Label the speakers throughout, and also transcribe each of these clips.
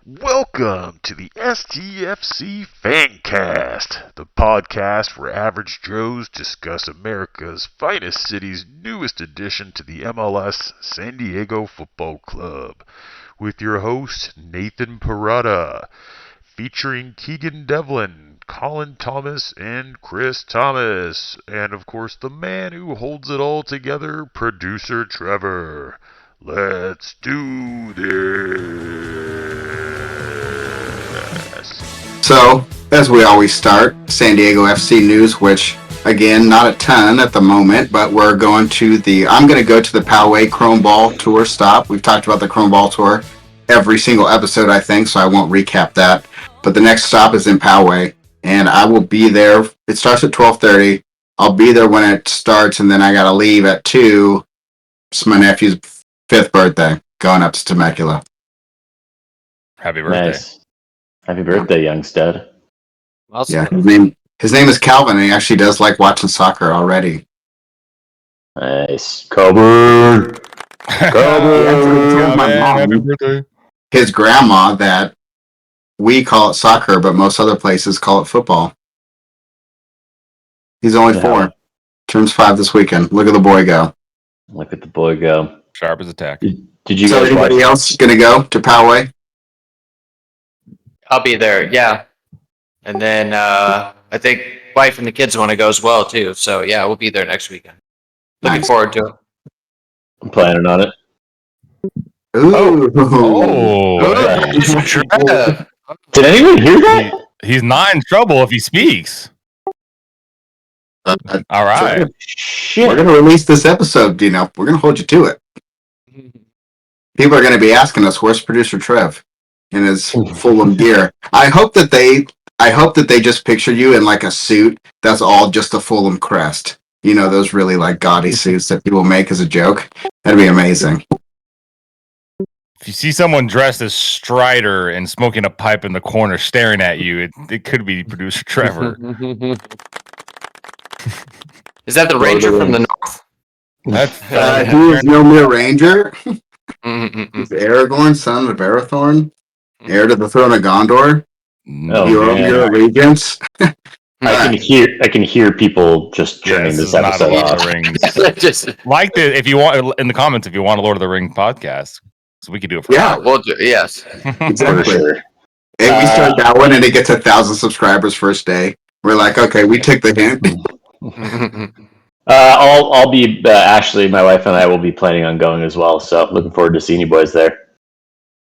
Speaker 1: Welcome to the SDFC Fancast, the podcast where average Joes discuss America's finest city's newest addition to the MLS, San Diego Football Club, with your host, Nathan Parada, featuring Keegan Devlin, Colin Thomas, and Chris Thomas, and of course the man who holds it all together, producer Trevor. Let's do this.
Speaker 2: So, as we always start, San Diego FC news, which, again, not a ton at the moment, but I'm going to go to the Poway Chrome Ball Tour stop. We've talked about the Chrome Ball Tour every single episode, I think, so I won't recap that. But the next stop is in Poway, and I will be there. It starts at 12:30. I'll be there when it starts, and then I got to leave at 2. It's my nephew's 5th birthday, going up to Temecula.
Speaker 3: Happy birthday.
Speaker 4: Nice. Happy birthday, young stud.
Speaker 5: Awesome.
Speaker 2: Yeah, his name is Calvin, and he actually does like watching soccer already.
Speaker 4: Nice. Coburn.
Speaker 3: Happy birthday.
Speaker 2: His grandma, that we call it soccer, but most other places call it football. He's only 4. Turns 5 this weekend. Look at the boy go.
Speaker 4: Look at the boy go.
Speaker 3: Sharp as a tack.
Speaker 4: Did you
Speaker 2: So
Speaker 4: guys
Speaker 2: anybody
Speaker 4: watch?
Speaker 2: else going to go to Poway?
Speaker 5: I'll be there, yeah. And then I think wife and the kids want to go as well, too. So, yeah, we'll be there next weekend. Looking
Speaker 2: Nice.
Speaker 5: forward to it.
Speaker 4: I'm planning on it.
Speaker 2: Ooh.
Speaker 4: Did anyone hear that?
Speaker 3: He's not in trouble if he speaks. All right.
Speaker 2: We're
Speaker 4: Shit.
Speaker 2: going to release this episode, We're going to hold you to it. People are going to be asking us, where's producer Trev in his Fulham gear? I hope that they just picture you in like a suit that's all just a Fulham crest. Those really like gaudy suits that people make as a joke. That'd be amazing.
Speaker 3: If you see someone dressed as Strider and smoking a pipe in the corner staring at you, it could be producer Trevor.
Speaker 5: Is that the Ranger from the North?
Speaker 3: That's
Speaker 2: Who is Mjolnir Ranger? He's Aragorn, son of Arathorn, heir to the throne of Gondor.
Speaker 4: Oh,
Speaker 2: Your
Speaker 4: man.
Speaker 2: allegiance.
Speaker 4: I can hear people just turning this episode
Speaker 3: Lord of
Speaker 4: off.
Speaker 3: the Rings.
Speaker 5: Just,
Speaker 3: Like the if you want in the comments if you want a Lord of the Rings podcast, so we could do it for
Speaker 2: Yeah.
Speaker 5: we'll do yes.
Speaker 2: Exactly.
Speaker 4: For sure.
Speaker 2: And we start that one, and it gets 1,000 subscribers first day. We're like, okay, we took the hint.
Speaker 4: I'll be Ashley, my wife, and I will be planning on going as well. So looking forward to seeing you boys there.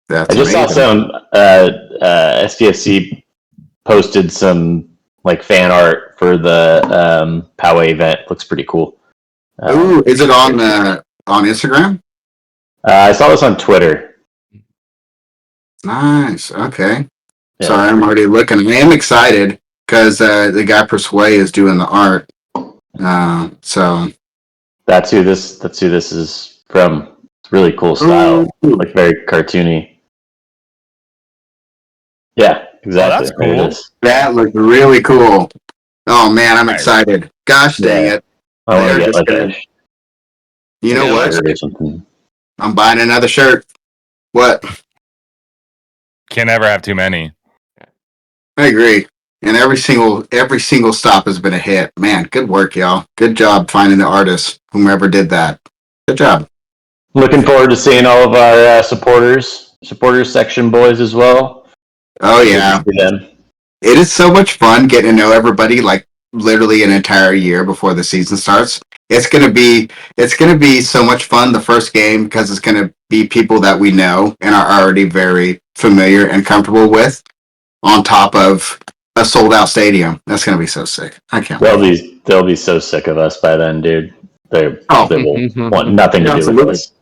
Speaker 2: That's
Speaker 4: I just saw
Speaker 2: amazing.
Speaker 4: some SDFC posted some like fan art for the Poway event. Looks pretty cool.
Speaker 2: Ooh, is it on Instagram?
Speaker 4: I saw this on Twitter.
Speaker 2: Nice. Okay.
Speaker 4: Yeah.
Speaker 2: Sorry, I'm already looking. I am excited because the guy Persway is doing the art. So
Speaker 4: That's who this is from. It's really cool style,
Speaker 2: Ooh.
Speaker 4: like very cartoony. Yeah, exactly.
Speaker 3: that's
Speaker 4: There it
Speaker 3: cool.
Speaker 4: is.
Speaker 2: that looked really cool. Oh man, I'm excited. Gosh dang
Speaker 4: Yeah.
Speaker 2: it.
Speaker 4: I want
Speaker 2: They're
Speaker 4: to get
Speaker 2: just
Speaker 4: like
Speaker 2: gonna-
Speaker 4: a
Speaker 2: You know what?
Speaker 4: shirt or something.
Speaker 2: I'm buying another shirt. What?
Speaker 3: Can't ever have too many.
Speaker 2: I agree. And every single stop has been a hit. Man, good work, y'all. Good job finding the artists, whomever did that. Good job.
Speaker 4: Looking forward to seeing all of our supporters section boys as well.
Speaker 2: Oh yeah.
Speaker 4: Good to see them.
Speaker 2: It is so much fun getting to know everybody like literally an entire year before the season starts. It's gonna be so much fun the first game because it's gonna be people that we know and are already very familiar and comfortable with, on top of a sold out stadium. That's gonna be so sick. I can't wait.
Speaker 4: They'll be so sick of us by then, dude. They
Speaker 2: Oh.
Speaker 4: will want nothing to do with
Speaker 2: Absolutely.
Speaker 4: us.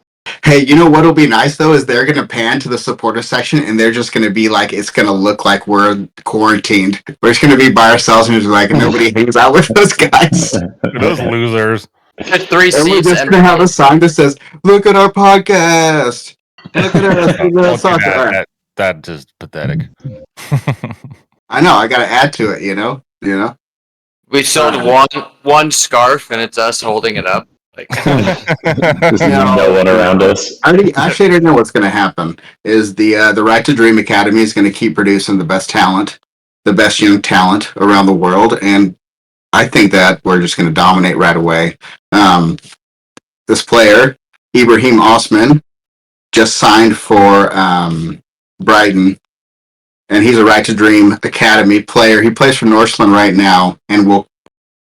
Speaker 2: Hey, you know what'll be nice though is they're gonna pan to the supporter section and they're just gonna be like, it's gonna look like we're quarantined. We're just gonna be by ourselves and just like nobody hangs out with those guys.
Speaker 3: Those losers.
Speaker 5: There's 3
Speaker 2: And we're
Speaker 5: seats.
Speaker 2: just gonna have a sign that says, "Look at our podcast. Look at us.
Speaker 3: Don't
Speaker 2: Look at
Speaker 3: do
Speaker 2: us soccer."
Speaker 3: that just pathetic.
Speaker 2: I know. I gotta add to it. You know.
Speaker 5: We sold one scarf, and it's us holding it up. Like,
Speaker 4: Just
Speaker 2: No,
Speaker 4: no one around us.
Speaker 2: Actually, I don't know what's going to happen. Is the Right to Dream Academy is going to keep producing the best talent, the best young talent around the world, and I think that we're just going to dominate right away. This player, Ibrahim Osman, just signed for Brighton, and he's a Right to Dream Academy player. He plays for Northland right now, and will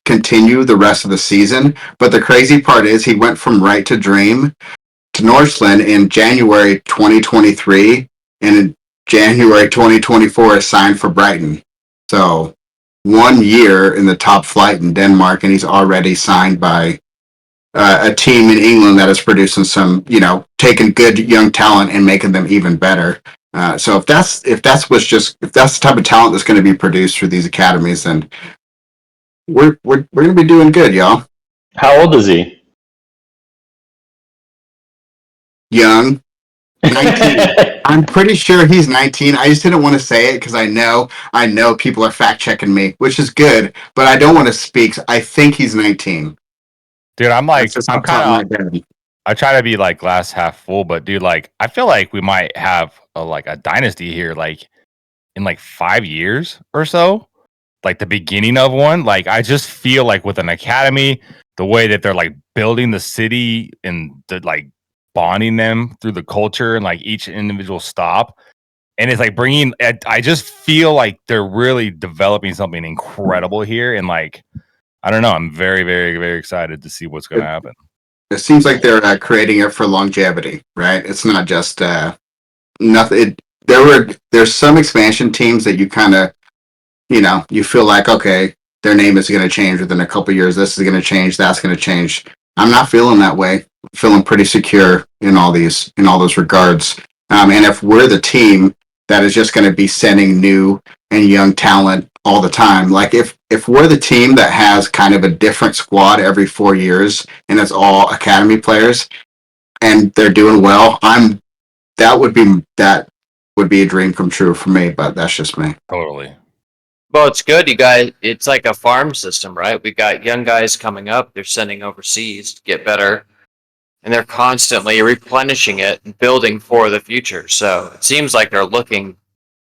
Speaker 2: continue the rest of the season. But the crazy part is he went from Right to Dream to Northland in January 2023, and in January 2024 is signed for Brighton. So 1 year in the top flight in Denmark, and he's already signed by a team in England that is producing some, taking good young talent and making them even better. So if that's the type of talent that's going to be produced through these academies, then we're going to be doing good, y'all.
Speaker 4: How old is he?
Speaker 2: Young, 19. I'm pretty sure he's 19. I just didn't want to say it because I know people are fact checking me, which is good, but I don't want to speak. I think he's 19.
Speaker 3: Dude, I'm
Speaker 2: That's just
Speaker 3: I'm
Speaker 2: off the top
Speaker 3: kind
Speaker 2: of my head.
Speaker 3: I try to be like glass half full, but dude, like I feel like we might have a dynasty here, like in like 5 years or so, like the beginning of one. Like I just feel like with an academy, the way that they're like building the city and like bonding them through the culture and like each individual stop, and it's like bringing. I just feel like they're really developing something incredible here, and like I don't know, I'm very, very, very excited to see what's going to happen.
Speaker 2: It seems like they're creating it for longevity, right? It's not just nothing. There's some expansion teams that you kind of, you feel like, okay, their name is going to change within a couple of years. This is going to change. That's going to change. I'm not feeling that way. I'm feeling pretty secure in all those regards. And if we're the team that is just going to be sending new and young talent all the time, like if we're the team that has kind of a different squad every 4 years and it's all academy players and they're doing well, that would be a dream come true for me. But that's just me.
Speaker 3: Totally.
Speaker 5: well, it's good, you guys. It's like a farm system, right? We've got young guys coming up. They're sending overseas to get better, and they're constantly replenishing it and building for the future. So it seems like they're looking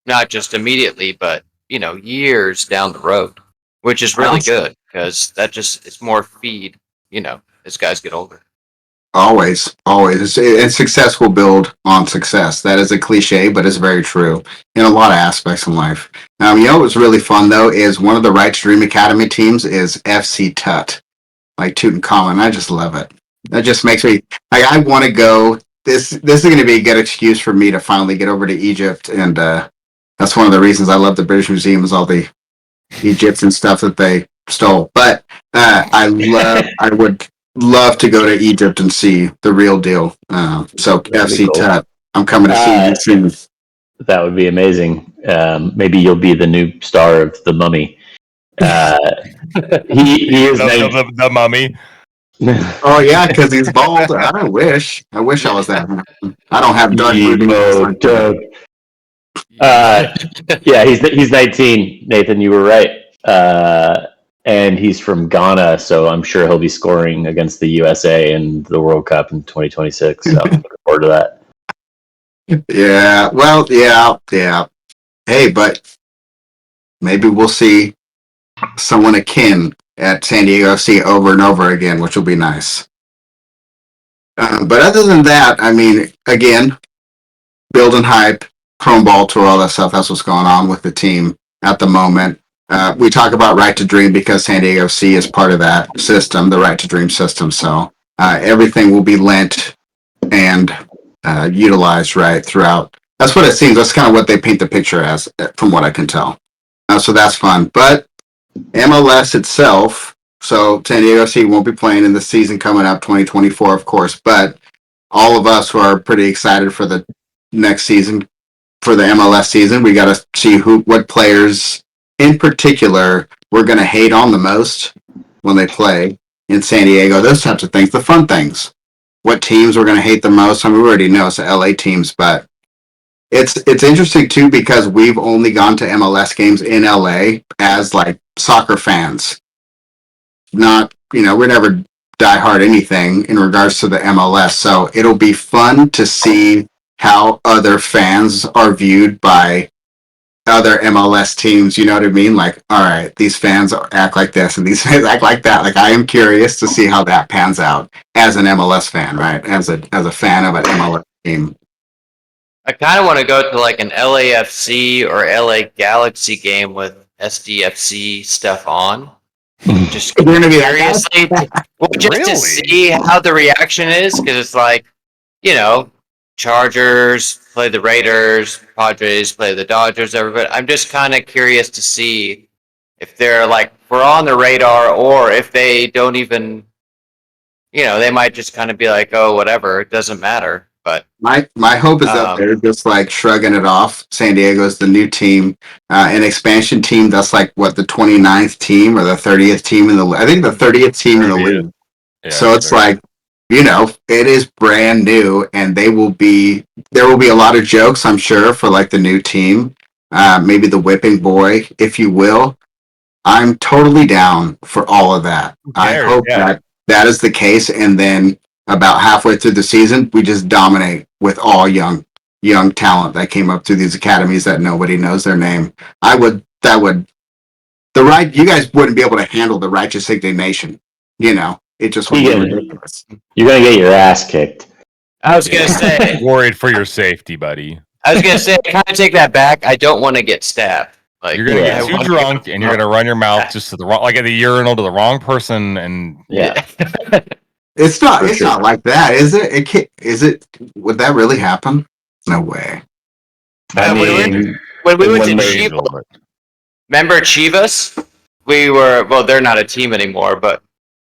Speaker 5: not just immediately, but years down the road, which is really good because it's more feed. As guys get older.
Speaker 2: Always. And success will build on success. That is a cliche, but it's very true in a lot of aspects in life. What's really fun though is one of the Right to Dream Academy teams is FC Tut, like Tutankhamun. I just love it. That just makes me like I want to go. This is going to be a good excuse for me to finally get over to Egypt, and that's one of the reasons I love the British Museum is all the Egyptian stuff that they stole. But I would love to go to Egypt and see the real deal. So FC
Speaker 4: cool.
Speaker 2: Tut, I'm coming to see you soon.
Speaker 4: That would be amazing. Maybe you'll be the new star of The Mummy. He is
Speaker 3: the Mummy.
Speaker 2: Oh yeah, because he's bald. I wish I was that. I don't have dark
Speaker 4: Doug. Yeah, he's 19. Nathan, you were right. And he's from Ghana, so I'm sure he'll be scoring against the USA in the World Cup in 2026. So I'm looking forward to that.
Speaker 2: Yeah, well, yeah. Hey, but maybe we'll see someone akin at San Diego FC over and over again, which will be nice. But other than that, I mean, again, building hype, Chrome Ball Tour, all that stuff. That's what's going on with the team at the moment. We talk about Right to Dream because San Diego FC is part of that system, the Right to Dream system. So everything will be lent and utilized right throughout. That's what it seems. That's kind of what they paint the picture as, from what I can tell. So that's fun. But MLS itself, so San Diego FC won't be playing in the season coming up, 2024, of course. But all of us who are pretty excited for the next season, for the MLS season, we got to see what players in particular we're going to hate on the most when they play in San Diego. Those types of things, the fun things. What teams we're going to hate the most? I mean, we already know it's the LA teams, but it's interesting too because we've only gone to MLS games in LA as like soccer fans. Not, we never diehard anything in regards to the MLS. So it'll be fun to see how other fans are viewed by other MLS teams. You know what I mean? Like, all right, these fans act like this and these fans act like that. Like, I am curious to see how that pans out as an MLS fan, right? As a fan of an MLS team.
Speaker 5: I kind of want to go to like an LAFC or LA Galaxy game with SDFC stuff on. Just
Speaker 2: You're gonna be that guy?
Speaker 5: seriously, well, just to
Speaker 3: Really?
Speaker 5: see how the reaction is, because it's like, you know, Chargers play the Raiders, Padres play the Dodgers, everybody. I'm just kind of curious to see if they're like, we're on the radar, or if they don't even, you know, they might just kind of be like, oh, whatever, it doesn't matter. But
Speaker 2: My hope is that they're just like shrugging it off. San Diego's the new team, an expansion team that's like what, the 29th team or the 30th team in the I think the 30th team in the
Speaker 3: 30th.
Speaker 2: league.
Speaker 3: Yeah,
Speaker 2: So it's like, you know, it is brand new, and there will be a lot of jokes, I'm sure, for like the new team, maybe the whipping boy, if you will. I'm totally down for all of that. I
Speaker 3: cares?
Speaker 2: hope
Speaker 3: Yeah.
Speaker 2: that is the case, and then about halfway through the season, we just dominate with all young talent that came up through these academies that nobody knows their name. You guys wouldn't be able to handle the righteous indignation. You know, it just would be
Speaker 4: Keegan,
Speaker 2: ridiculous.
Speaker 4: you're gonna get your ass kicked.
Speaker 5: I was gonna say,
Speaker 3: Worried for your safety, buddy.
Speaker 5: I kind of take that back. I don't want to get stabbed. Like,
Speaker 3: You're gonna
Speaker 4: Yeah.
Speaker 3: get too drunk, and you're gonna run your mouth just to the wrong, like at the urinal to the wrong person, and
Speaker 4: Yeah.
Speaker 2: It's not.
Speaker 4: For
Speaker 2: It's
Speaker 4: sure.
Speaker 2: not like that, is it? It can't, is it? Would that really happen? No way.
Speaker 4: I
Speaker 5: when
Speaker 4: mean,
Speaker 5: we went to
Speaker 4: when they-
Speaker 5: Chivas, remember Chivas? They're not a team anymore, but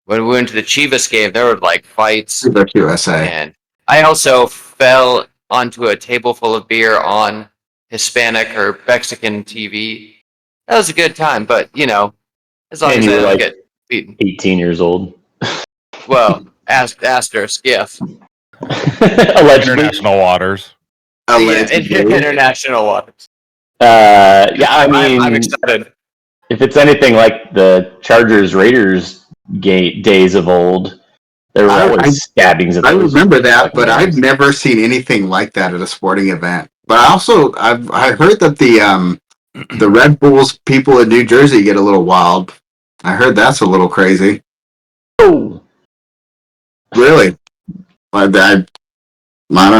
Speaker 5: when we went to the Chivas game, there were like fights.
Speaker 2: The USA.
Speaker 5: And I also fell onto a table full of beer on Hispanic or Mexican TV. That was a good time, but you know, as long
Speaker 4: And
Speaker 5: as
Speaker 4: you
Speaker 5: I
Speaker 4: were
Speaker 5: don't
Speaker 4: like
Speaker 5: get beaten.
Speaker 4: 18 years old.
Speaker 5: Well, asterisk, yes.
Speaker 4: Allegedly.
Speaker 3: international waters.
Speaker 2: Allegedly.
Speaker 5: International waters.
Speaker 4: Yeah, I mean,
Speaker 5: I'm excited.
Speaker 4: if it's anything like the Chargers Raiders days of old, there were always stabbings.
Speaker 2: I remember that, but
Speaker 4: fucking
Speaker 2: I've
Speaker 4: games.
Speaker 2: never seen anything like that at a sporting event. But I heard that the Red Bulls people in New Jersey get a little wild. I heard that's a little crazy.
Speaker 4: Oh,
Speaker 2: Really? I don't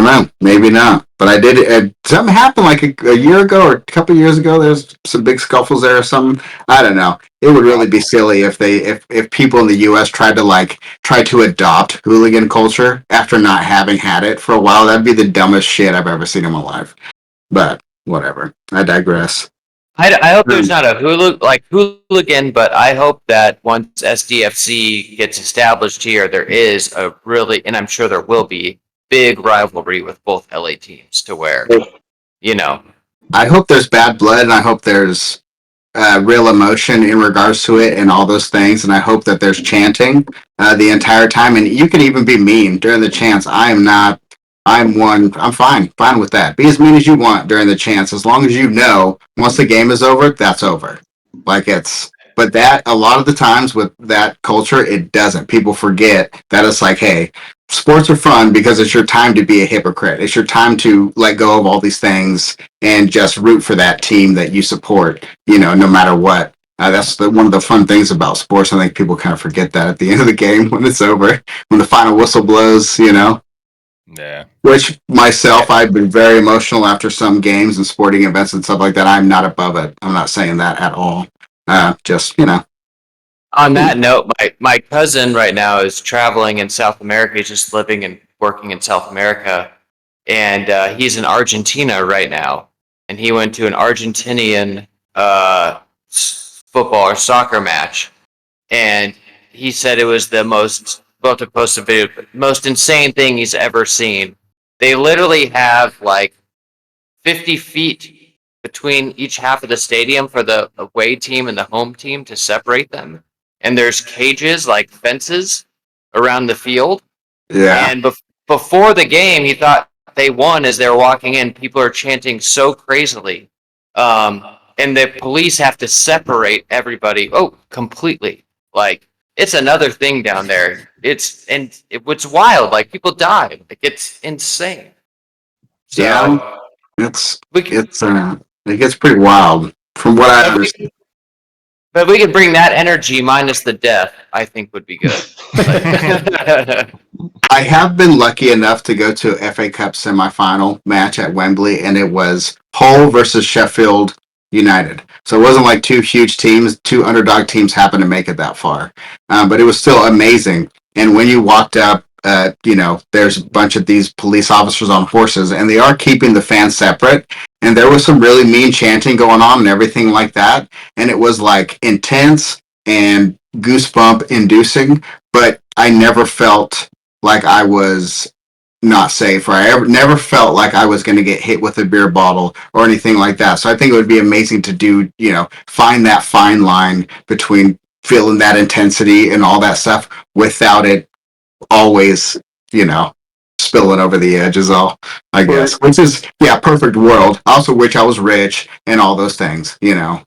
Speaker 2: know. Maybe not. But I did. Something happened like a year ago or a couple of years ago. There's some big scuffles there or something. I don't know. It would really be silly if people in the U.S. tried to adopt hooligan culture after not having had it for a while. That'd be the dumbest shit I've ever seen in my life. But whatever. I digress.
Speaker 5: I hope there's not a hooligan, but I hope that once SDFC gets established here, there is a really, and I'm sure there will be, big rivalry with both LA teams to where, you know.
Speaker 2: I hope there's bad blood, and I hope there's real emotion in regards to it and all those things, and I hope that there's chanting the entire time, and you can even be mean during the chants. I'm fine with that. Be as mean as you want during the chants, as long as you know once the game is over, that's over. But that, a lot of the times with that culture, it doesn't. People forget that it's like, hey, sports are fun because it's your time to be a hypocrite. It's your time to let go of all these things and just root for that team that you support, no matter what. That's one of the fun things about sports. I think people kind of forget that at the end of the game when it's over, when the final whistle blows,
Speaker 3: Yeah.
Speaker 2: Which myself, I've been very emotional after some games and sporting events and stuff like that. I'm not above it. I'm not saying that at all.
Speaker 5: On that note, my cousin right now is traveling in South America. He's just living and working in South America, and he's in Argentina right now. And he went to an Argentinian football or soccer match, and he said it was the most insane thing he's ever seen. They literally have like 50 feet between each half of the stadium for the away team and the home team to separate them. And there's cages, like fences, around the field.
Speaker 2: Yeah.
Speaker 5: And before the game, he thought they won as they were walking in. People are chanting so crazily. And the police have to separate everybody. Oh, completely. Like, it's another thing down there. what's wild, like people die. Like it's insane. So
Speaker 2: Yeah, it
Speaker 5: we can,
Speaker 2: gets pretty wild from what I understand.
Speaker 5: but we could bring that energy minus the death. I think would be good. Like,
Speaker 2: I have been lucky enough to go to a FA Cup semifinal match at Wembley, and it was Hull versus Sheffield United. So it wasn't like two huge teams, two underdog teams happened to make it that far. But it was still amazing. And when you walked up, there's a bunch of these police officers on horses, and they are keeping the fans separate. And there was some really mean chanting going on and everything like that. And it was like intense and goosebump inducing, but I never felt like I was not safe, or never felt like I was going to get hit with a beer bottle or anything like that. So I think it would be amazing to do, find that fine line between feeling that intensity and all that stuff without it always, spilling over the edge is all, I guess. Which is, perfect world. Also, wish I was rich and all those things, Yeah.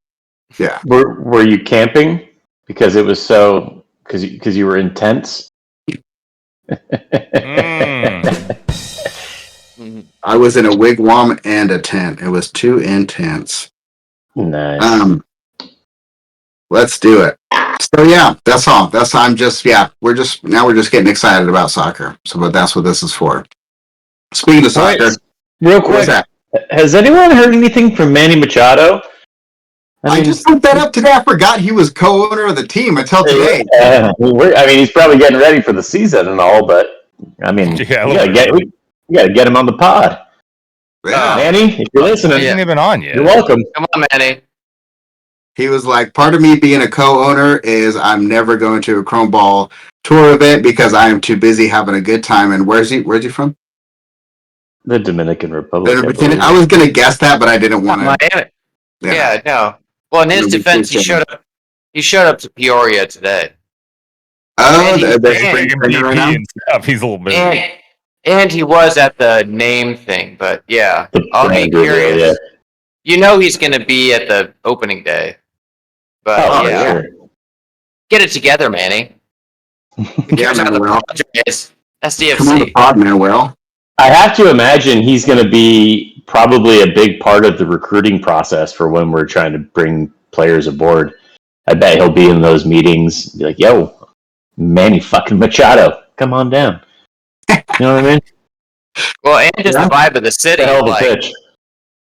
Speaker 4: Were you camping because it was because you were intense?
Speaker 2: I was in a wigwam and a tent. It was too intense.
Speaker 4: Nice.
Speaker 2: Let's do it. So that's all. We're just getting excited about soccer. So, but that's what this is for. Speaking of soccer,
Speaker 4: right. Real quick, has anyone heard anything from Manny Machado?
Speaker 2: I just looked that up today. I forgot he was co-owner of the team until today.
Speaker 4: He's probably getting ready for the season and all, but we gotta get him on the pod.
Speaker 2: Yeah.
Speaker 4: Manny, if you're listening,
Speaker 3: he isn't even on yet.
Speaker 4: You're welcome.
Speaker 5: Come on, Manny.
Speaker 2: He was like, part of me being a co-owner is I'm never going to a Chrome Ball tour event because I am too busy having a good time. And where's he from?
Speaker 4: The Dominican Republic.
Speaker 2: I was going to guess that, but I didn't want to.
Speaker 5: Miami. Yeah, no. Well, in his defense, he showed up to Peoria today.
Speaker 2: Oh,
Speaker 3: and stuff. He's a little busy.
Speaker 5: And he was at the name thing, but yeah, I'll be curious.
Speaker 4: Yeah.
Speaker 5: He's going to be at the opening day. But get it together, Manny. SDFC.
Speaker 2: Come on the pod, man, Will.
Speaker 4: I have to imagine he's going to be probably a big part of the recruiting process for when we're trying to bring players aboard. I bet he'll be in those meetings, be like, yo, Manny fucking Machado, come on down. You know what I mean?
Speaker 5: Well, and just the vibe of the city.
Speaker 4: Hell of a pitch.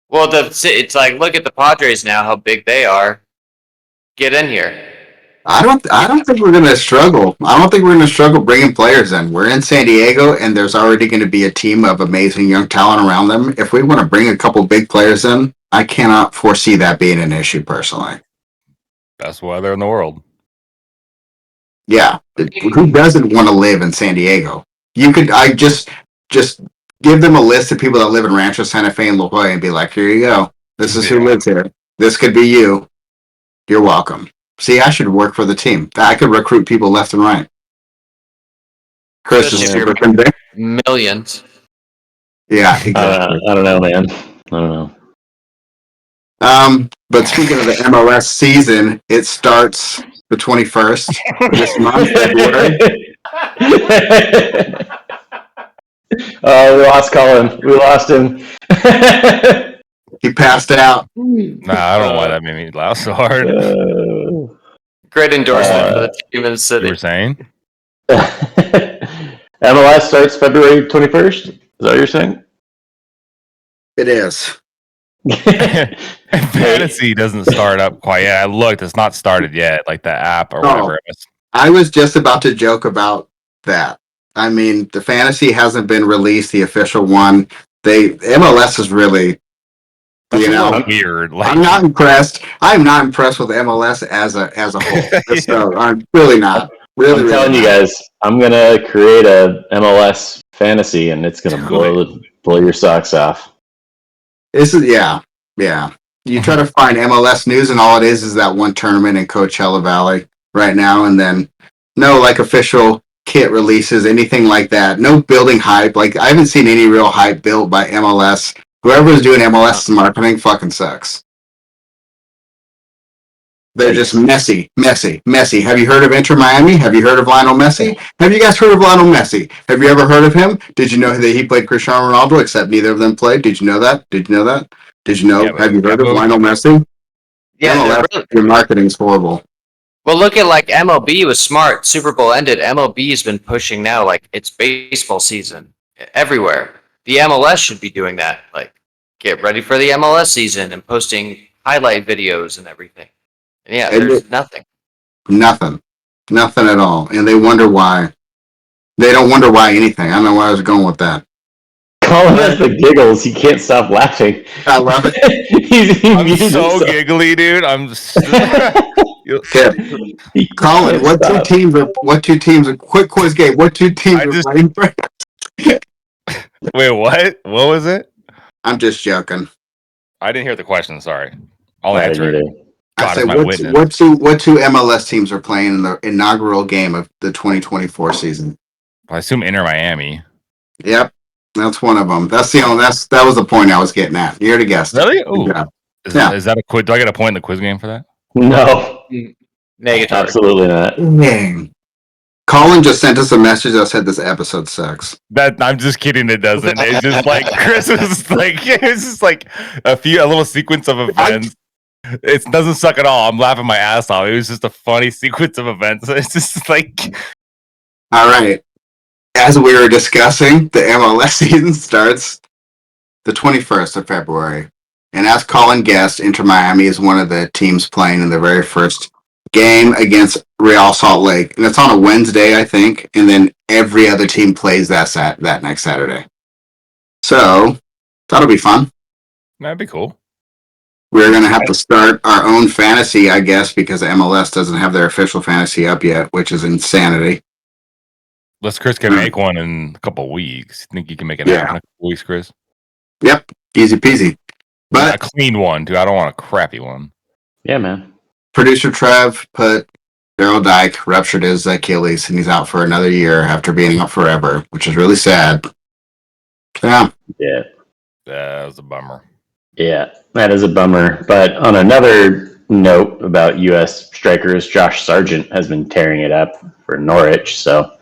Speaker 5: Well, it's like, look at the Padres now, how big they are. Get in here.
Speaker 2: I don't think we're going to struggle. I don't think we're going to struggle bringing players in. We're in San Diego, and there's already going to be a team of amazing young talent around them. If we want to bring a couple big players in, I cannot foresee that being an issue personally.
Speaker 3: Best weather in the world.
Speaker 2: Yeah. Who doesn't want to live in San Diego? I just give them a list of people that live in Rancho Santa Fe and La Jolla and be like, here you go. This is who lives here. This could be you. You're welcome. See, I should work for the team. I could recruit people left and right. Chris is super convinced.
Speaker 5: Millions.
Speaker 2: Yeah, exactly.
Speaker 4: I don't know, man. I don't know.
Speaker 2: But speaking of the MLS season, it starts the 21st this month, February.
Speaker 4: We lost Colin. We lost him.
Speaker 2: He passed out.
Speaker 3: Nah, I don't know why that made me laugh so hard.
Speaker 5: Great endorsement for the team in the city.
Speaker 3: You were saying?
Speaker 4: MLS starts February 21st? Is that what you're saying?
Speaker 2: It is.
Speaker 3: Fantasy doesn't start up quite yet. I looked, it's not started yet, like the app or whatever it is.
Speaker 2: I was just about to joke about that. I mean, the fantasy hasn't been released, the official one. MLS is really,
Speaker 3: weird.
Speaker 2: I'm not impressed. I'm not impressed with MLS as a whole. So I'm really not. I'm
Speaker 4: telling you guys, I'm gonna create a MLS fantasy, and it's gonna blow your socks off.
Speaker 2: This is yeah. You try to find MLS news, and all it is that one tournament in Coachella Valley right now, and then no official kit releases, anything like that. No building hype. Like I haven't seen any real hype built by MLS. Whoever's doing MLS marketing fucking sucks. They're just messy. Have you heard of Inter Miami? Have you heard of Lionel Messi? Have you guys heard of Lionel Messi? Have you ever heard of him? Did you know that he played Cristiano Ronaldo, except neither of them played? Did you know that? Did you know?
Speaker 3: Yeah,
Speaker 2: Have you heard of Lionel Messi?
Speaker 5: Yeah,
Speaker 2: MLS, your marketing's horrible.
Speaker 5: well, look at like MLB was smart. Super Bowl ended. MLB's been pushing now, like it's baseball season everywhere. The MLS should be doing that. Like, get ready for the MLS season and posting highlight videos and everything. And yeah, there's nothing.
Speaker 2: Nothing at all. And they wonder why. They don't wonder why anything. I don't know where I was going with that.
Speaker 4: Colin has the giggles. He can't stop laughing.
Speaker 2: I love it.
Speaker 3: I'm so giggly, dude. I'm just...
Speaker 2: Colin, what two teams are quick quiz game? What two teams are playing for?
Speaker 3: Wait, what? What was it?
Speaker 2: I'm just joking.
Speaker 3: I didn't hear the question, sorry. I'll answer it.
Speaker 2: I said, what two MLS teams are playing in the inaugural game of the 2024 season?
Speaker 3: I assume Inter Miami.
Speaker 2: Yep, that's one of them. That was the point I was getting at. You already guessed.
Speaker 3: Really? Is that a quiz? Do I get a point in the quiz game for that?
Speaker 4: No,
Speaker 5: Negative.
Speaker 4: absolutely not.
Speaker 2: Dang. Colin just sent us a message that said this episode sucks.
Speaker 3: That I'm just kidding. It doesn't. It's just like Chris is like it's just like a little sequence of events. It doesn't suck at all. I'm laughing my ass off. It was just a funny sequence of events. It's just like...
Speaker 2: All right. As we were discussing, the MLS season starts the 21st of February. And as Colin guessed, Inter Miami is one of the teams playing in the very first game against Real Salt Lake. And it's on a Wednesday, I think. And then every other team plays that next Saturday. So, that'll be fun.
Speaker 3: That'd be cool.
Speaker 2: We're going to have to start our own fantasy, I guess, because MLS doesn't have their official fantasy up yet, which is insanity.
Speaker 3: Unless Chris can make one in a couple of weeks. Think you can make it in a couple of weeks, Chris?
Speaker 2: Yep, easy peasy. But
Speaker 3: a clean one, dude. I don't want a crappy one.
Speaker 4: Yeah, man.
Speaker 2: Producer Trev put Daryl Dyke ruptured his Achilles, and he's out for another year after being out forever, which is really sad. Yeah.
Speaker 4: Yeah.
Speaker 3: That was a bummer.
Speaker 4: Yeah, that is a bummer. But on another note about U.S. strikers, Josh Sargent has been tearing it up for Norwich, so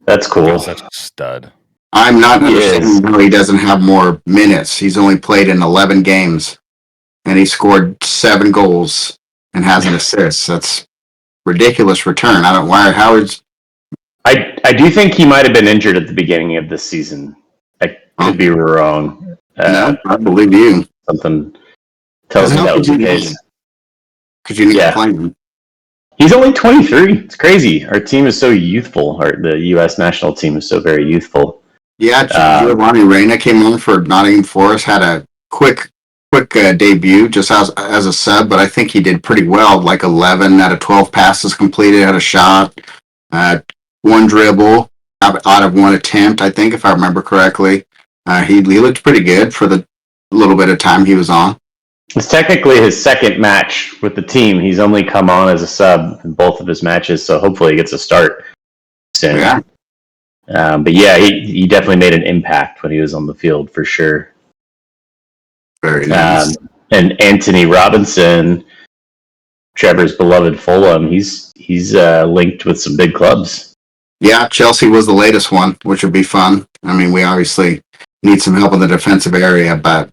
Speaker 4: that's cool.
Speaker 3: Such a stud.
Speaker 2: I'm not understanding how he doesn't have more minutes. He's only played in 11 games, and he scored 7 goals and has an assist. That's ridiculous return.
Speaker 4: I do think he might have been injured at the beginning of this season. I could be wrong.
Speaker 2: No, I believe you.
Speaker 4: Something tells me that was the case.
Speaker 2: Because you need to play him.
Speaker 4: He's only 23. It's crazy. Our team is so youthful. The U.S. national team is so very youthful.
Speaker 2: Yeah, Giovanni Reyna came on for Nottingham Forest, had a quick debut just as a sub, but I think he did pretty well. Like 11 out of 12 passes completed, had a shot, 1 dribble out of 1 attempt, I think, if I remember correctly. He looked pretty good for the little bit of time he was on.
Speaker 4: It's technically his second match with the team. He's only come on as a sub in both of his matches, so hopefully he gets a start soon.
Speaker 2: Yeah.
Speaker 4: But yeah, he definitely made an impact when he was on the field for sure.
Speaker 2: Very nice.
Speaker 4: And Anthony Robinson, Trevor's beloved Fulham, he's linked with some big clubs.
Speaker 2: Yeah, Chelsea was the latest one, which would be fun. I mean, we obviously need some help in the defensive area, but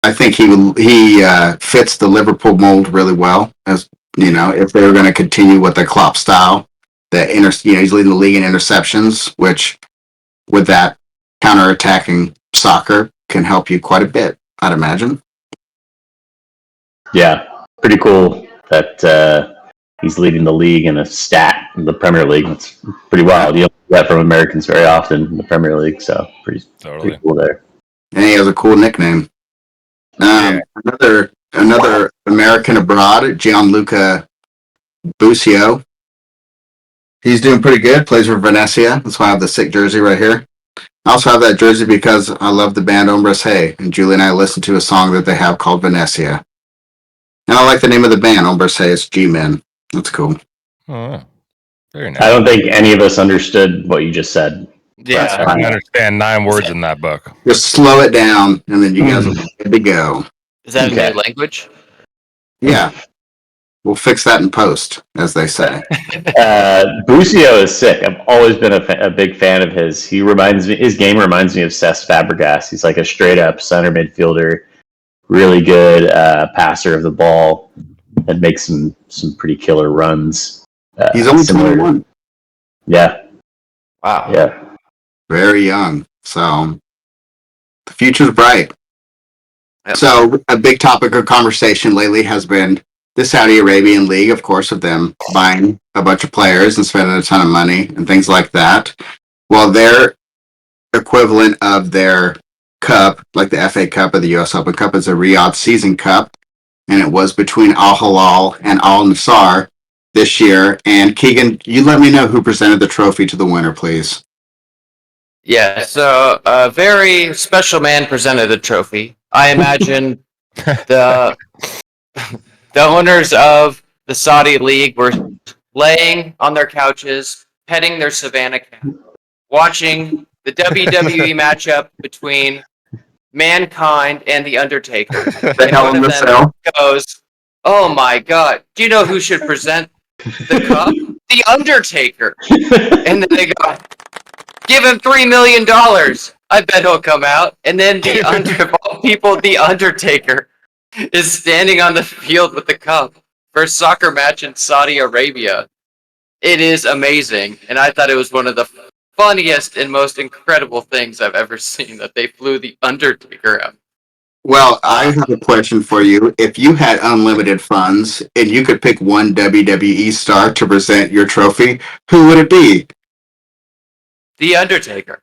Speaker 2: I think he fits the Liverpool mold really well. As you know, if they were going to continue with the Klopp style, he's leading the league in interceptions, which with that counter-attacking soccer can help you quite a bit, I'd imagine.
Speaker 4: Yeah, pretty cool that he's leading the league in a stat in the Premier League. It's pretty wild. You don't see that from Americans very often in the Premier League, so pretty cool there.
Speaker 2: And he has a cool nickname. Another American abroad, Gianluca Busio. He's doing pretty good. Plays for Venezia. That's why I have the sick jersey right here. I also have that jersey because I love the band Hombres Hey, and Julie and I listened to a song that they have called Venezia. And I like the name of the band, Hombres Hey. It's G-Men. That's cool.
Speaker 3: Oh, very nice.
Speaker 4: I don't think any of us understood what you just said.
Speaker 5: Yeah,
Speaker 3: I can understand 9 words in that book.
Speaker 2: Just slow it down, and then you guys will be good to go.
Speaker 5: Is that a new language?
Speaker 2: Yeah. We'll fix that in post, as they say.
Speaker 4: Busio is sick. I've always been a big fan of his. His game reminds me of Cesc Fabregas. He's like a straight up center midfielder, really good passer of the ball, that makes some pretty killer runs.
Speaker 2: He's only 21.
Speaker 4: Yeah.
Speaker 5: Wow.
Speaker 4: Yeah.
Speaker 2: Very young. So the future's bright.
Speaker 5: Yep.
Speaker 2: So a big topic of conversation lately has been the Saudi Arabian League, of course, of them buying a bunch of players and spending a ton of money and things like that. Well, their equivalent of their cup, like the FA Cup or the US Open Cup, is a Riyadh Season Cup. And it was between Al Hilal and Al Nassr this year. And Keegan, you let me know who presented the trophy to the winner, please.
Speaker 5: Yeah, so a very special man presented the trophy. I imagine the owners of the Saudi League were laying on their couches, petting their Savannah cat, watching the WWE matchup between Mankind and The Undertaker. And one of them goes, "Oh my God, do you know who should present the cup? The Undertaker." And then they go, "Give him $3 million. I bet he'll come out." And then the Undertaker is standing on the field with the cup for a soccer match in Saudi Arabia. It is amazing, and I thought it was one of the funniest and most incredible things I've ever seen, that they flew the Undertaker out.
Speaker 2: Well, I have a question for you. If you had unlimited funds and you could pick one WWE star to present your trophy, who would it be?
Speaker 5: The Undertaker.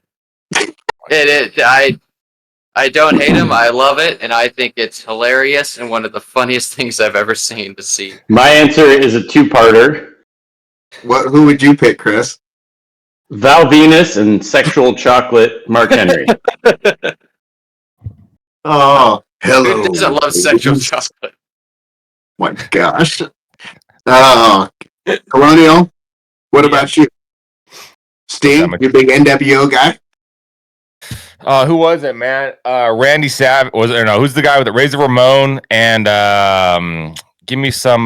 Speaker 5: I don't hate him. I love it, and I think it's hilarious and one of the funniest things I've ever seen to see.
Speaker 4: My answer is a two-parter.
Speaker 2: Who would you pick, Chris?
Speaker 4: Val Venus and Sexual Chocolate Mark Henry.
Speaker 2: Oh, hello.
Speaker 5: Who doesn't love sexual chocolate?
Speaker 2: My gosh. Oh, Colonial, what about you? Steve, you big NWO guy?
Speaker 3: Who was it, man? Randy Savage was it? Or no, who's the guy with it? Razor Ramon and give me some.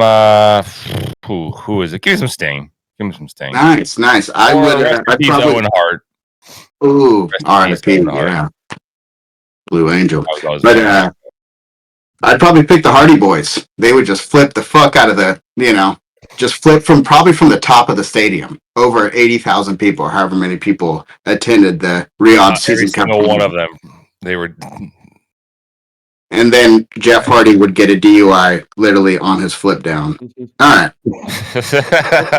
Speaker 3: Who is it? Give me some Sting. Give me some Sting.
Speaker 2: Nice. I would. I'd probably.
Speaker 3: Owen Hart.
Speaker 2: Ooh, R.I.P. Yeah, Blue Angel. But I'd probably pick the Hardy Boys. They would just flip the fuck out of just flip from the top of the stadium. Over 80,000 people, or however many people attended the Riyadh Season Cup.
Speaker 3: Every single one of them. They were.
Speaker 2: And then Jeff Hardy would get a DUI literally on his flip down. All right.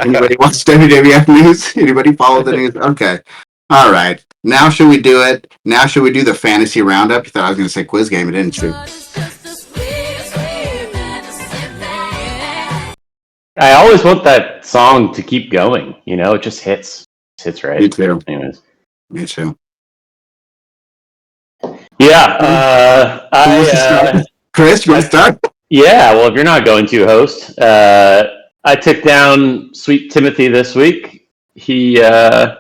Speaker 2: Anybody watch WWF news? Anybody follow the news? Okay. All right. Now should we do it? Now should we do the fantasy roundup? You thought I was going to say quiz game, didn't you?
Speaker 4: I always want that song to keep going. It just hits. It hits right.
Speaker 2: Me too.
Speaker 4: Anyways.
Speaker 2: Me too.
Speaker 4: Yeah.
Speaker 2: Chris, you want to start?
Speaker 4: Yeah. Well, if you're not going to, host, I took down Sweet Timothy this week. He gave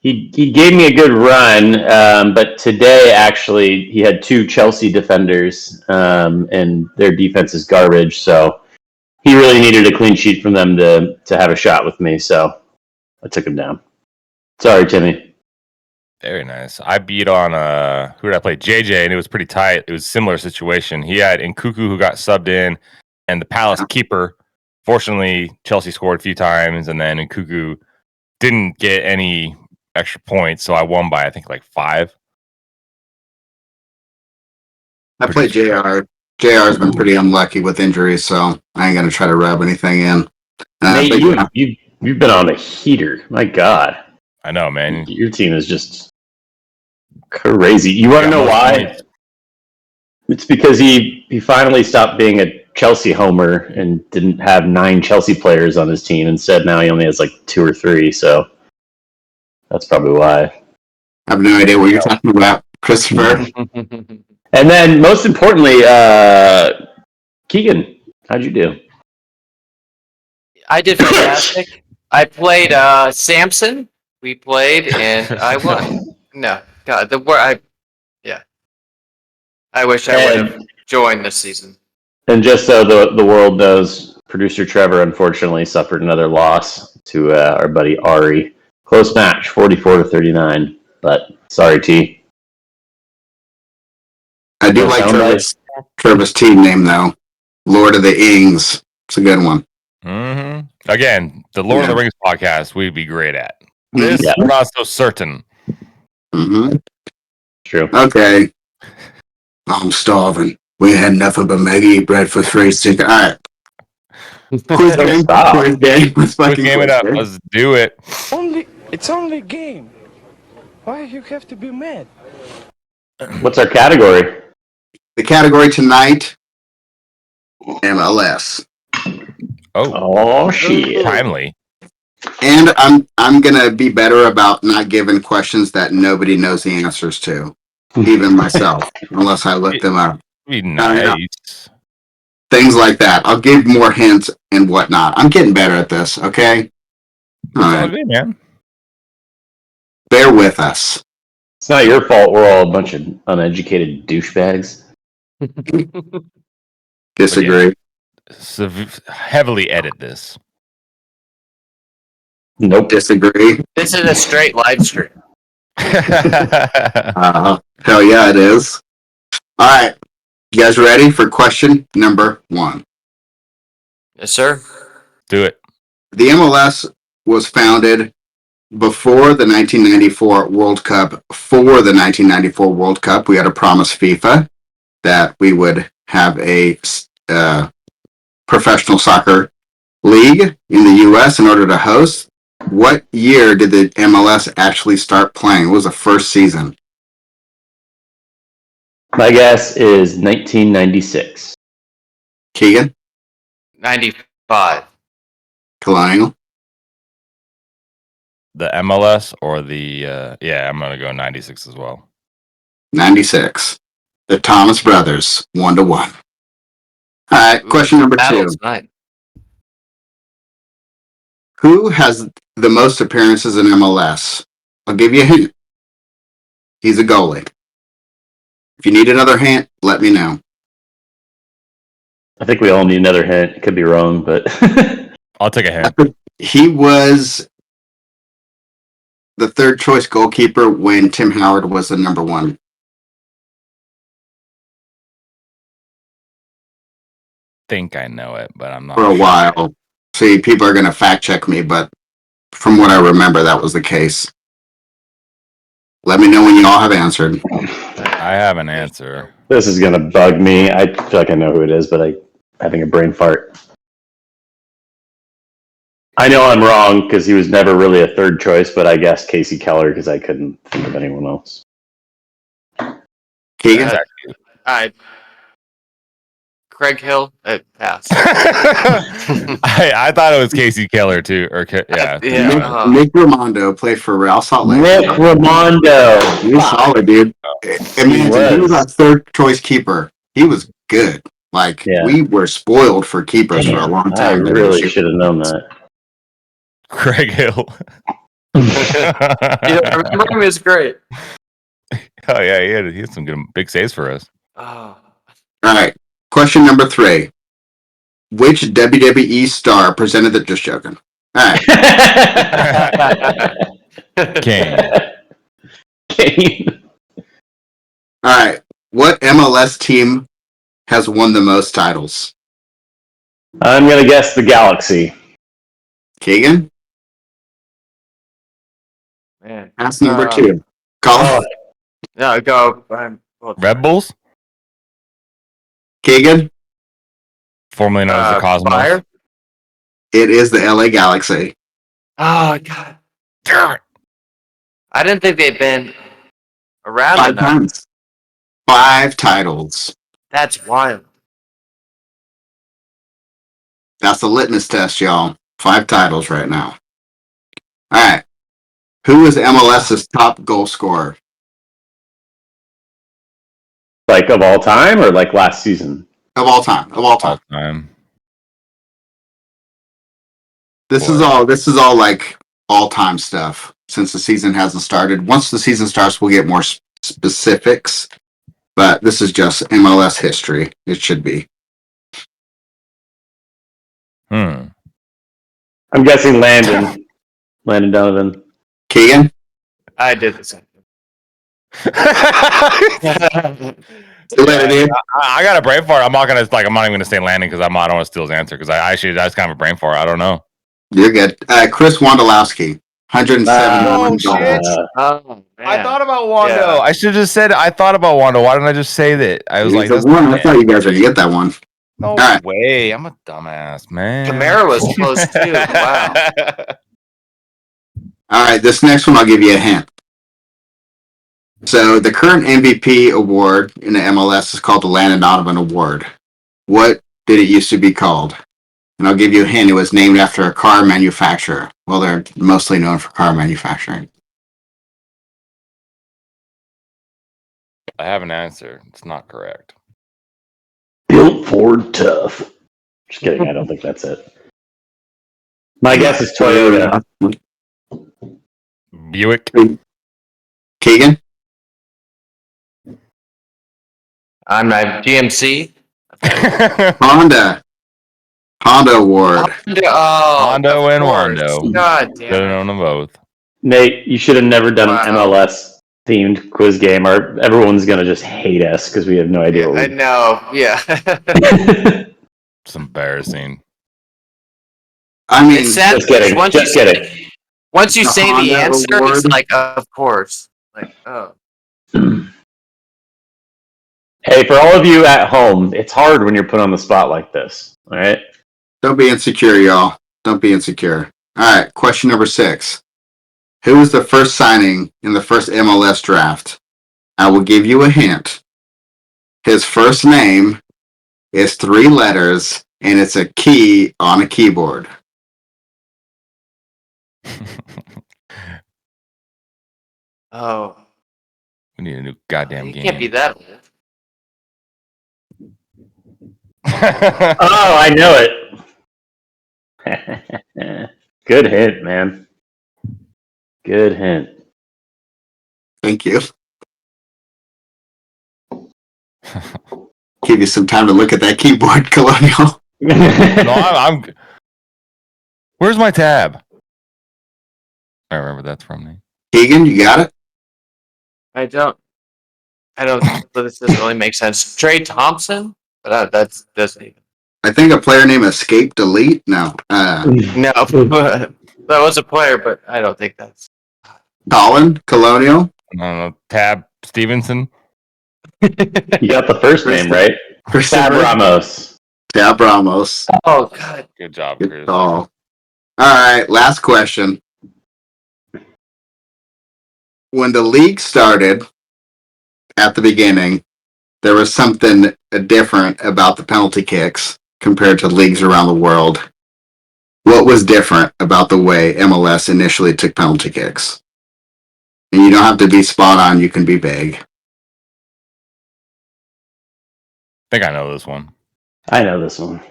Speaker 4: me a good run, but today actually he had two Chelsea defenders, and their defense is garbage. So he really needed a clean sheet from them to have a shot with me. So I took him down. Sorry, Timmy.
Speaker 3: Very nice. I beat on who did I play? JJ, and it was pretty tight. It was a similar situation. He had Nkuku who got subbed in, and the Palace keeper. Fortunately, Chelsea scored a few times, and then Nkuku didn't get any extra points, so I won by I think like 5.
Speaker 2: I played JR. JR's been pretty unlucky with injuries, so I ain't gonna try to rub anything in.
Speaker 4: You've been on a heater. My God.
Speaker 3: I know, man.
Speaker 4: Your team is just crazy. You want to know why? It's because he finally stopped being a Chelsea homer and didn't have 9 Chelsea players on his team. Instead, now he only has like 2 or 3. So that's probably why.
Speaker 2: I have no idea what you're talking about, Christopher.
Speaker 4: And then, most importantly, Keegan, how'd you do?
Speaker 5: I did fantastic. I played Samson. We played, and I won. No, God, I wish I would have joined this season.
Speaker 4: And just so the world knows, producer Trevor unfortunately suffered another loss to our buddy Ari. Close match, 44-39. But sorry, T.
Speaker 2: I do like Trevor's team name, though. Lord of the Ings. It's a good one.
Speaker 3: Mm-hmm. Again, the Lord of the Rings podcast we'd be great at. This,
Speaker 4: Yeah.
Speaker 3: we're not so certain.
Speaker 2: Mm-hmm.
Speaker 4: True.
Speaker 2: Okay. I'm starving. We had nothing but Maggie bread for 3 seconds. All right. Quiz game.
Speaker 4: Stop.
Speaker 2: Quiz game. Let's
Speaker 3: Quick
Speaker 2: fucking
Speaker 3: game it
Speaker 2: quiz
Speaker 3: up.
Speaker 2: game.
Speaker 3: Let's do it.
Speaker 6: It's only a game. Why you have to be mad?
Speaker 4: What's our category?
Speaker 2: The category tonight, MLS.
Speaker 4: Oh, shit.
Speaker 3: Timely.
Speaker 2: And I'm gonna be better about not giving questions that nobody knows the answers to, even myself, unless I look them up.
Speaker 3: Be nice.
Speaker 2: Things like that. I'll give more hints and whatnot. I'm getting better at this. Okay. All
Speaker 3: It's all
Speaker 2: right.
Speaker 3: good, man.
Speaker 2: Bear with us.
Speaker 4: It's not your fault we're all a bunch of uneducated douchebags.
Speaker 2: Disagree.
Speaker 3: Heavily edit this.
Speaker 4: Nope.
Speaker 2: Disagree.
Speaker 5: This is a straight live stream.
Speaker 2: Hell yeah, it is. All right. You guys ready for question number 1?
Speaker 5: Yes, sir.
Speaker 3: Do it.
Speaker 2: The MLS was founded before the 1994 World Cup. For the 1994 World Cup, we had to promise FIFA that we would have a professional soccer league in the U.S. in order to host. What year did the MLS actually start playing? What was the first season?
Speaker 4: My guess is 1996.
Speaker 2: Keegan?
Speaker 5: 95.
Speaker 2: Colonial?
Speaker 3: The MLS or the I'm gonna go 96 as well.
Speaker 2: 96. The Thomas brothers, 1-1. All right, question number 2.
Speaker 5: Battles tonight.
Speaker 2: Who has the most appearances in MLS? I'll give you a hint. He's a goalie. If you need another hint, let me know.
Speaker 4: I think we all need another hint. It could be wrong, but
Speaker 3: I'll take a hint.
Speaker 2: He was the third choice goalkeeper when Tim Howard was the number 1.
Speaker 3: Think I know it, but I'm not
Speaker 2: For a while. See, people are going to fact check me, but from what I remember, that was the case. Let me know when you all have answered.
Speaker 3: I have an answer.
Speaker 4: this is going to bug me. I feel like I know who it is, but I'm having a brain fart. I know I'm wrong because he was never really a third choice, but I guessed Casey Keller because I couldn't think of anyone else.
Speaker 2: Keegan?
Speaker 5: Craig Hill. Pass.
Speaker 3: I thought it was Casey Keller too, or yeah.
Speaker 2: Nick Raimondo played for Real Salt Lake.
Speaker 4: Nick Raimondo.
Speaker 2: He was solid, dude. He was our third choice keeper. He was good. Like, we were spoiled for keepers for a long time.
Speaker 4: I really should have known that.
Speaker 3: Craig Hill.
Speaker 5: I remember him was great.
Speaker 3: Oh yeah, he had some good big saves for us.
Speaker 5: Oh.
Speaker 2: All right. Question number 3. Which WWE star presented the... Just joking. All right.
Speaker 3: Kane.
Speaker 2: All right. What MLS team has won the most titles?
Speaker 4: I'm going to guess the Galaxy.
Speaker 2: Keegan?
Speaker 5: Man.
Speaker 2: That's number 2. Colin?
Speaker 5: No, go.
Speaker 3: Red Bulls?
Speaker 2: Keegan?
Speaker 3: Formerly known as the Cosmos.
Speaker 5: Fire?
Speaker 2: It is the LA Galaxy.
Speaker 5: Oh, God. Darn. I didn't think they'd been around
Speaker 2: 5
Speaker 5: enough.
Speaker 2: times. 5 titles.
Speaker 5: That's wild.
Speaker 2: That's the litmus test, y'all. 5 titles right now. All right. Who is MLS's top goal scorer?
Speaker 4: Like of all time or like last season?
Speaker 2: Of all time. Of all time.
Speaker 3: All time.
Speaker 2: This is all like all time stuff since the season hasn't started. Once the season starts, we'll get more specifics. But this is just MLS history. It should be.
Speaker 3: Hmm.
Speaker 4: I'm guessing Landon. Landon Donovan.
Speaker 2: Keegan?
Speaker 5: I did the same.
Speaker 2: Still let it in?
Speaker 3: I got a brain fart. I'm not even gonna say Landon because I don't want to steal his answer because I just kind of a brain fart. I don't know.
Speaker 2: You're good. Chris Wondolowski, 171
Speaker 3: shit.
Speaker 2: goals.
Speaker 5: Oh, man.
Speaker 3: I thought about Wando.
Speaker 5: Yeah.
Speaker 3: I should have just said I thought about Wando. Why didn't I just say that? I was
Speaker 2: He's
Speaker 3: like,
Speaker 2: the
Speaker 3: that's
Speaker 2: one.
Speaker 3: not
Speaker 2: I thought you guys were going to get that one.
Speaker 3: No
Speaker 2: All right.
Speaker 3: way. I'm a dumbass, man.
Speaker 5: Kamara was close too. Wow.
Speaker 2: All right, this next one I'll give you a hint. So the current MVP award in the MLS is called the Landon Donovan Award. What did it used to be called? And I'll give you a hint. It was named after a car manufacturer. Well, they're mostly known for car manufacturing.
Speaker 3: I have an answer. It's not correct.
Speaker 4: Built Ford Tough. Just kidding. I don't think that's it. My guess is Toyota.
Speaker 3: Buick.
Speaker 2: Keegan?
Speaker 5: I'm not GMC.
Speaker 2: Honda. Honda Award.
Speaker 3: Hondo and
Speaker 5: course.
Speaker 3: Wando.
Speaker 5: God damn
Speaker 3: Better
Speaker 5: it.
Speaker 3: known them both.
Speaker 4: Nate, you should have never done an
Speaker 5: Wow.
Speaker 4: MLS themed quiz game. Everyone's gonna just hate us because we have no idea.
Speaker 5: I
Speaker 4: What
Speaker 5: know. Yeah.
Speaker 3: It's embarrassing.
Speaker 2: I mean,
Speaker 5: It's sad
Speaker 4: just kidding.
Speaker 5: because
Speaker 4: Just kidding.
Speaker 5: once you
Speaker 2: The
Speaker 5: say
Speaker 2: Honda
Speaker 5: the answer, it's
Speaker 2: Award.
Speaker 5: like, of course. Like, oh.
Speaker 4: Hey, for all of you at home, it's hard when you're put on the spot like this. All right.
Speaker 2: don't be insecure, y'all. Don't be insecure. All right, question number 6. Who was the first signing in the first MLS draft? I will give you a hint. His first name is 3 letters, and it's a key on a keyboard.
Speaker 5: Oh.
Speaker 3: We need a new goddamn
Speaker 5: You
Speaker 3: game.
Speaker 5: can't be that old.
Speaker 4: Oh, I know it. Good hint, man. Good hint.
Speaker 2: Thank you. Give you some time to look at that keyboard, Colonial.
Speaker 3: No, I'm. Where's my tab? I remember that's from me.
Speaker 2: Keegan, you got it?
Speaker 5: I don't. This doesn't really make sense. Trey Thompson, but that's doesn't even.
Speaker 2: I think a player named Escape Delete. No.
Speaker 5: No, that was a player, but I don't think that's.
Speaker 2: Colin, Colonial.
Speaker 3: I don't know. Tab Stevenson.
Speaker 4: You got the first name right. Tab Ramos.
Speaker 2: Tab Ramos.
Speaker 5: Oh God.
Speaker 3: Good job,
Speaker 2: Good
Speaker 3: Chris.
Speaker 2: call. All right, last question. When the league started at the beginning, there was something different about the penalty kicks compared to leagues around the world. What was different about the way MLS initially took penalty kicks? And you don't have to be spot on, you can be vague.
Speaker 3: I think I know this one.
Speaker 4: I know this one.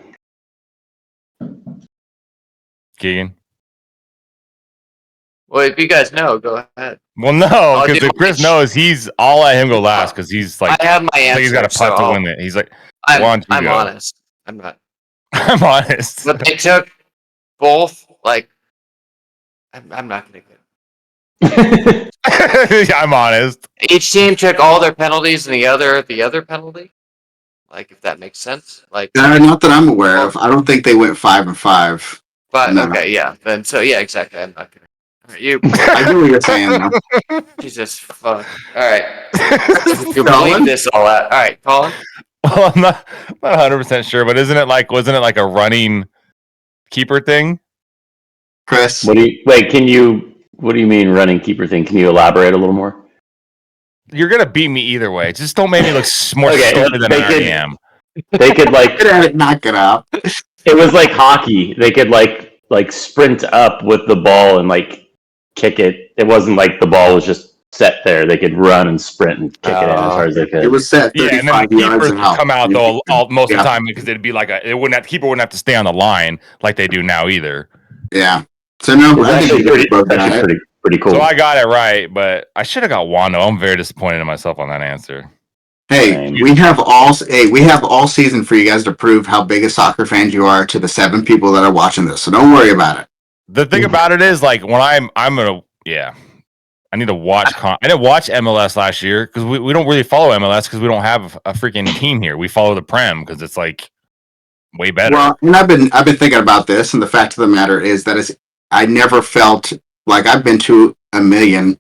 Speaker 3: Keegan.
Speaker 5: Well, if you guys know, go ahead.
Speaker 3: Well, no,
Speaker 5: I'll
Speaker 3: because
Speaker 5: do
Speaker 3: if Chris
Speaker 5: my-
Speaker 3: knows, I'll let him go last because he's like,
Speaker 5: I have my
Speaker 3: I
Speaker 5: answer.
Speaker 3: think he's got a putt to
Speaker 5: so
Speaker 3: win it. He's like, why don't you
Speaker 5: I'm
Speaker 3: go?
Speaker 5: honest. I'm not.
Speaker 3: I'm honest.
Speaker 5: But they took both. Like, I'm not gonna get.
Speaker 3: I'm honest.
Speaker 5: Each team took all their penalties, and the other penalty. Like, if that makes sense. Like,
Speaker 2: Not that I'm aware of. I don't think they went 5 and 5.
Speaker 5: but
Speaker 2: No.
Speaker 5: okay, yeah. Then so yeah, exactly. I'm not gonna. All right, you.
Speaker 2: I get what you're saying, though.
Speaker 5: Jesus fuck. All right. You
Speaker 2: Colin?
Speaker 5: believe this all out. All right, Colin.
Speaker 3: Well, I'm not 100% sure, but wasn't it like a running keeper thing?
Speaker 2: Chris?
Speaker 4: What do you mean running keeper thing? Can you elaborate a little more?
Speaker 3: You're gonna beat me either way. Just don't make me look more
Speaker 4: Okay,
Speaker 3: stupid than
Speaker 4: they
Speaker 3: I
Speaker 4: could-
Speaker 3: am.
Speaker 4: They could
Speaker 2: Knock it out.
Speaker 4: it was like hockey. They could like sprint up with the ball and like kick it. It wasn't like the ball was just set there. They could run and sprint and kick it in as hard as they could.
Speaker 2: It was set
Speaker 3: Yeah, and then
Speaker 2: 35
Speaker 3: the
Speaker 2: yards
Speaker 3: keepers
Speaker 2: and
Speaker 3: would
Speaker 2: out.
Speaker 3: come out though most of
Speaker 2: Yeah.
Speaker 3: the time because it'd be like the keeper wouldn't have to stay on the line like they do now either.
Speaker 2: Yeah. So, no,
Speaker 4: It's
Speaker 2: I think
Speaker 4: actually
Speaker 2: you guys both got
Speaker 4: actually
Speaker 2: it.
Speaker 4: pretty cool.
Speaker 3: So I got it right, but I should have got Wando. I'm very disappointed in myself on that answer.
Speaker 2: Hey, we have all season for you guys to prove how big a soccer fans you are to the 7 people that are watching this. So don't worry about it.
Speaker 3: The thing about it is, like, when I need to watch. I didn't watch MLS last year because we don't really follow MLS because we don't have a freaking team here. We follow the Prem because it's like way better.
Speaker 2: Well, and I've been thinking about this, and the fact of the matter is that I never felt like I've been to a million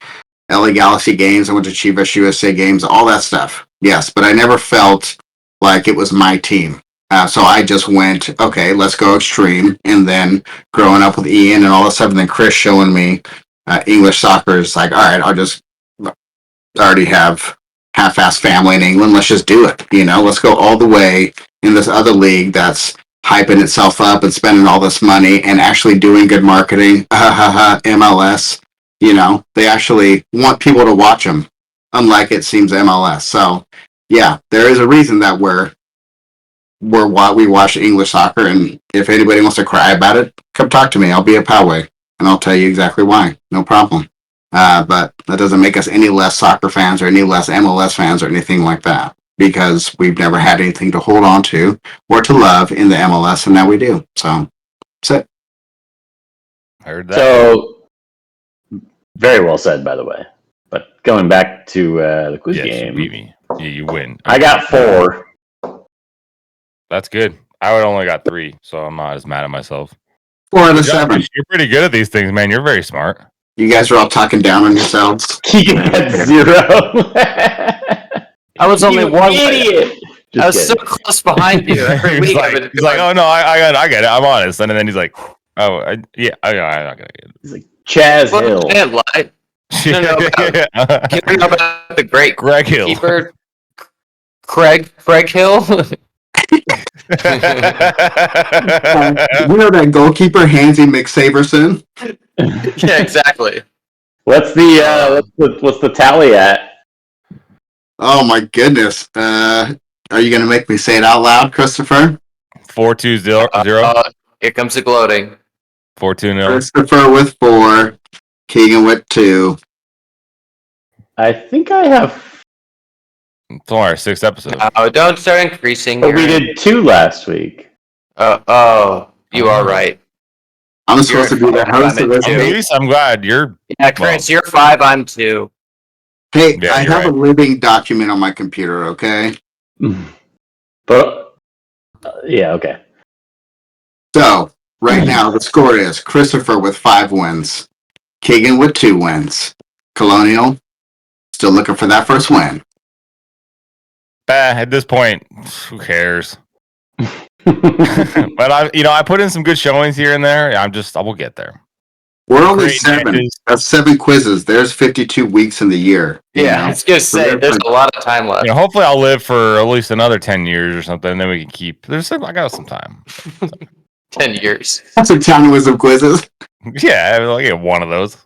Speaker 2: LA Galaxy games. I went to Chivas USA games, all that stuff. Yes, but I never felt like it was my team. So I just went, okay, let's go extreme. And then growing up with Ian and all of a sudden then Chris showing me English soccer is like, all right, I'll just already have half-ass family in England. Let's just do it. Let's go all the way in this other league that's hyping itself up and spending all this money and actually doing good marketing. MLS. They actually want people to watch them, unlike it seems MLS. So, yeah, there is a reason that we watch English soccer, and if anybody wants to cry about it, come talk to me. I'll be at Poway, and I'll tell you exactly why. No problem. But that doesn't make us any less soccer fans or any less MLS fans or anything like that, because we've never had anything to hold on to or to love in the MLS, and now we do. So, that's it.
Speaker 3: Heard that.
Speaker 4: So, very well said, by the way. But going back to the quiz game.
Speaker 3: You beat me. Yeah, you win.
Speaker 4: I got 4.
Speaker 3: That's good. I would only got 3, so I'm not as mad at myself.
Speaker 2: 4 out of 7.
Speaker 3: You're pretty good at these things, man. You're very smart.
Speaker 2: You guys are all talking down on yourselves.
Speaker 4: Keegan had 0.
Speaker 5: I was only one.
Speaker 4: Idiot.
Speaker 5: I was so close behind you. Every week
Speaker 3: he's like, oh no, I get it. I'm honest. And then he's like, oh, I'm not gonna get it.
Speaker 4: He's like, Chaz Hill.
Speaker 5: I didn't lie. Can we know about the great
Speaker 3: Greg Hill
Speaker 5: keeper? Craig Hill.
Speaker 2: That goalkeeper, Hansy McSaverson?
Speaker 5: Yeah, exactly.
Speaker 4: What's the tally at?
Speaker 2: Oh my goodness. Are you going to make me say it out loud, Christopher?
Speaker 3: 4-2-0.
Speaker 5: Here comes the gloating.
Speaker 3: 4-2-0.
Speaker 2: Christopher with 4. Keegan with 2.
Speaker 4: I think I have.
Speaker 3: It's only our 6th episode.
Speaker 5: Oh, don't start increasing.
Speaker 4: But we did 2 last week.
Speaker 5: You are right.
Speaker 2: I'm supposed to be the host of this.
Speaker 3: At least I'm glad you're.
Speaker 5: Yeah, Chris, you're 5. I'm 2.
Speaker 2: Hey,
Speaker 3: Yeah,
Speaker 2: I have a living document on my computer, okay?
Speaker 4: But, yeah, okay.
Speaker 2: So, right now, the score is Christopher with 5 wins. Keegan with 2 wins. Colonial, still looking for that first win.
Speaker 3: At this point, who cares? But I put in some good showings here and there. I will get there.
Speaker 2: We're only
Speaker 3: Great
Speaker 2: 7.
Speaker 3: matches.
Speaker 2: That's 7 quizzes. There's 52 weeks in the year.
Speaker 5: Yeah, I was gonna say there's a lot of time left.
Speaker 3: Hopefully I'll live for at least another 10 years or something, and then we can keep. I got some time.
Speaker 5: 10 years.
Speaker 2: That's a ton of wisdom quizzes.
Speaker 3: Yeah, I'll get one of those.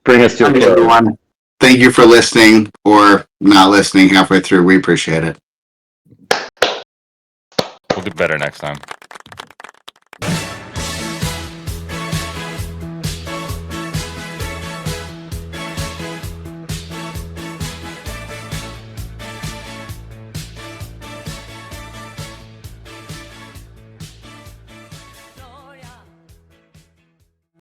Speaker 4: Bring us to a close.
Speaker 2: Everyone, thank you for listening or not listening halfway through. We appreciate it.
Speaker 3: We'll do better next time.